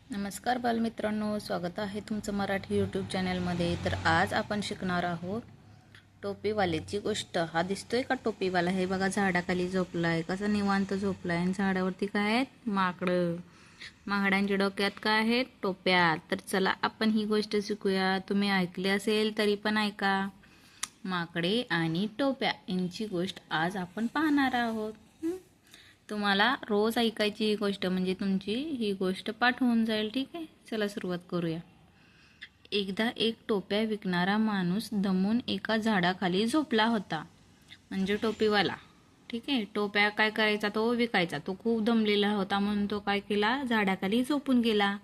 नमस्कार बालमित्रांनो, स्वागत आहे तुमचं मराठी यूट्यूब चॅनलमध्ये। तर आज आपण शिकणार आहोत टोपीवाल्याची गोष्ट। हा दिसतोय का टोपीवाला? हे बघा, झाडाखाली झोपलाय, कसा निवांत झोपलाय। आणि झाडावरती काय आहेत? माकडं। माकडांच्या डोक्यात काय आहेत? टोप्या। तर चला आपण ही गोष्ट शिकूया। तुम्ही ऐकली असेल तरी पण ऐका। माकडे आणि टोप्या यांची गोष्ट आज आपण पाहणार आहोत। तुम्हाला रोज ऐकायची ही गोष्ट, म्हणजे तुमची ही गोष्ट पाठ होऊन जाईल। ठीक आहे, चला सुरुवात करूया। एकदा एक टोप्या विकणारा माणूस दमून एका झाडाखाली झोपला होता। म्हणजे टोपीवाला। ठीक आहे, टोप्या काय करायचा? तो विकायचा। तो खूप दमलेला होता म्हणून तो काय केला? झाडाखाली झोपून गेला।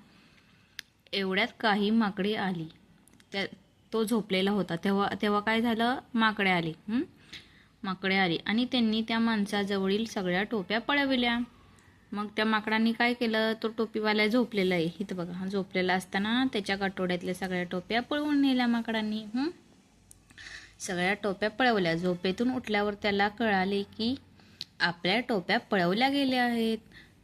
एवढ्यात काही माकडे आली। त्या तो झोपलेला होता तेव्हा तेव्हा काय झालं? माकडे आली आणि त्यांनी त्या माणसाजवळील सगळ्या टोप्या पळविल्या। मग त्या माकडांनी काय केलं? तो टोपीवाला झोपलेला आहे इथं बघा, झोपलेला असताना त्याच्या काटोड्यातल्या सगळ्या टोप्या पळवून नेल्या माकडांनी। सगळ्या टोप्या पळवल्या। झोपेतून उठल्यावर त्याला कळाले की आपल्या टोप्या पळवल्या गेल्या आहेत।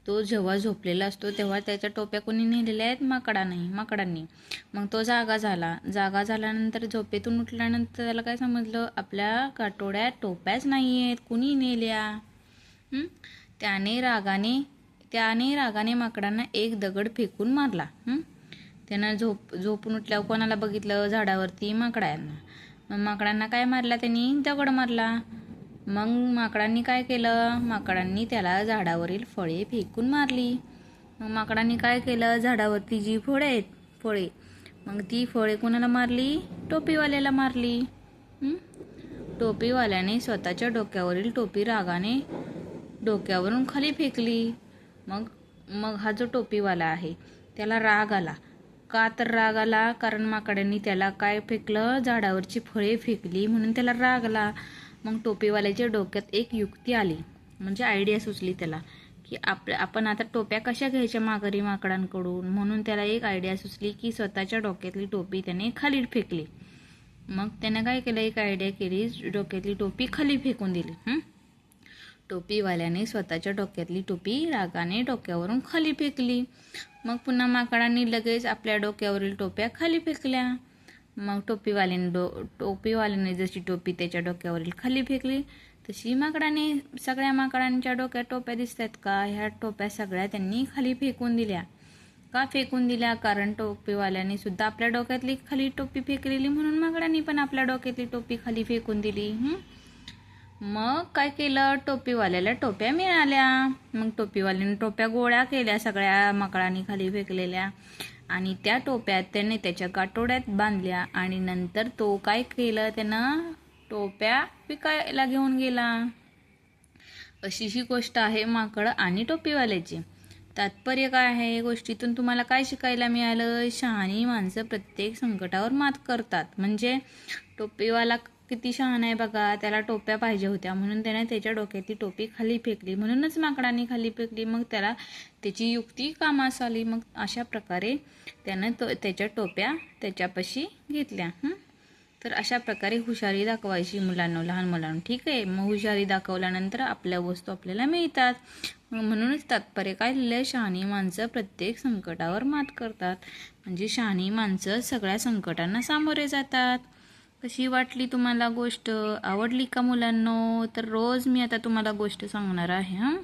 तो जेव्हा झोपलेला असतो तेव्हा त्याच्या टोप्या कोणी नेलेल्या आहेत? माकडांनी। मग तो जागा झाल्यानंतर झोपेतून उठल्यानंतर त्याला काय समजलं? आपल्या काटोड्यात टोप्याच नाही आहेत, कुणी नेल्या? त्याने रागाने माकडांना एक दगड फेकून मारला। त्यानं झोपून उठल्यावर कोणाला बघितलं? झाडावरती माकडांना। मग माकडांना काय मारला? त्यांनी दगड मारला। मग माकडांनी काय केलं? माकडांनी त्याला झाडावरील फळे फेकून मारली। मग माकडांनी काय केलं? झाडावरती जी फळे मग ती फळे कोणाला मारली? टोपीवाल्याला मारली। टोपीवाल्याने स्वतःच्या डोक्यावरील टोपी रागाने डोक्यावरून खाली फेकली। मग हा जो टोपीवाला आहे त्याला राग आला। का तर राग आला? कारण माकडांनी त्याला काय फेकलं? झाडावरची फळे फेकली म्हणून त्याला राग आला। मग टोपीवाल्याच्या डोक्यात एक युक्ती आली, म्हणजे आयडिया सुचली त्याला की आपण आता टोप्या कशा घ्यायच्या माघारी माकडांकडून। म्हणून त्याला एक आयडिया सुचली की स्वतःच्या डोक्यातली टोपी त्याने खाली फेकली। मग त्याने काय केलं? एक आयडिया केली, डोक्यातली टोपी खाली फेकून दिली। टोपीवाल्याने स्वतःच्या डोक्यातली टोपी रागाने डोक्यावरून खाली फेकली। मग पुन्हा माकडांनी लगेच आपल्या डोक्यावरील टोप्या खाली फेकल्या। मग टोपीवाल्याने जशी टोपी त्याच्या डोक्यावरील खाली फेकली तशी सगळ्या माकडांच्या डोक्यात टोप्या दिसतात का? ह्या टोप्या सगळ्या त्यांनी खाली फेकून दिल्या। का फेकून दिल्या? कारण टोपीवाल्याने सुद्धा आपल्या डोक्यातली खाली टोपी फेकलेली, म्हणून माकडांनी पण आपल्या डोक्यातली टोपी खाली फेकून दिली। मग काय केलं? टोपीवाल्याला टोप्या मिळाल्या। मग टोपीवाल्याने टोप्या गोळा केल्या सगळ्या माकडांनी खाली फेकलेल्या, आणि त्या टोप्या त्याने त्याच्या काटोड्यात बांधल्या। आणि नंतर तो काय केलं? त्यानं टोप्या विकायला घेऊन गेला। अशी ही गोष्ट आहे माकड आणि टोपीवाल्याची। तात्पर्य काय आहे गोष्टीतून? तुम्हाला काय शिकायला मिळालं? शहाणी माणसं प्रत्येक संकटावर मात करतात। म्हणजे टोपीवाला किती शहाणा आहे बघा, त्याला टोप्या पाहिजे होत्या म्हणून त्याने त्याच्या डोक्यातली टोपी खाली फेकली, म्हणूनच माकडांनी खाली फेकली। मग त्याला त्याची युक्ती कामास आली। मग अशा प्रकारे त्यानं त्याच्या टोप्या त्याच्यापाशी घेतल्या। तर अशा प्रकारे हुशारी दाखवायची लहान मुलांना। ठीक आहे, मग हुशारी दाखवल्यानंतर आपल्या वस्तू आपल्याला मिळतात। म्हणूनच तात्पर्य काय लिहिलंय? शहाणी माणसं प्रत्येक संकटावर मात करतात। म्हणजे शहाणी माणसं सगळ्या संकटांना सामोरे जातात। कशी वाटली तुम्हाला गोष्ट? आवडली का मुलांनो? तर रोज मी आता तुम्हाला गोष्ट सांगणार आहे।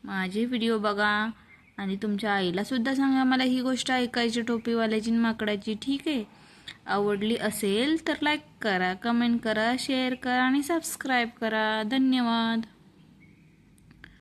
माझे व्हिडिओ बघा आणि तुमच्या आईला सुद्धा सांगा मला ही गोष्ट ऐकायची, टोपीवाल्याची माकडाची। ठीक आहे, आवडली असेल तर लाईक करा, कमेंट करा, शेअर करा आणि सबस्क्राईब करा। धन्यवाद।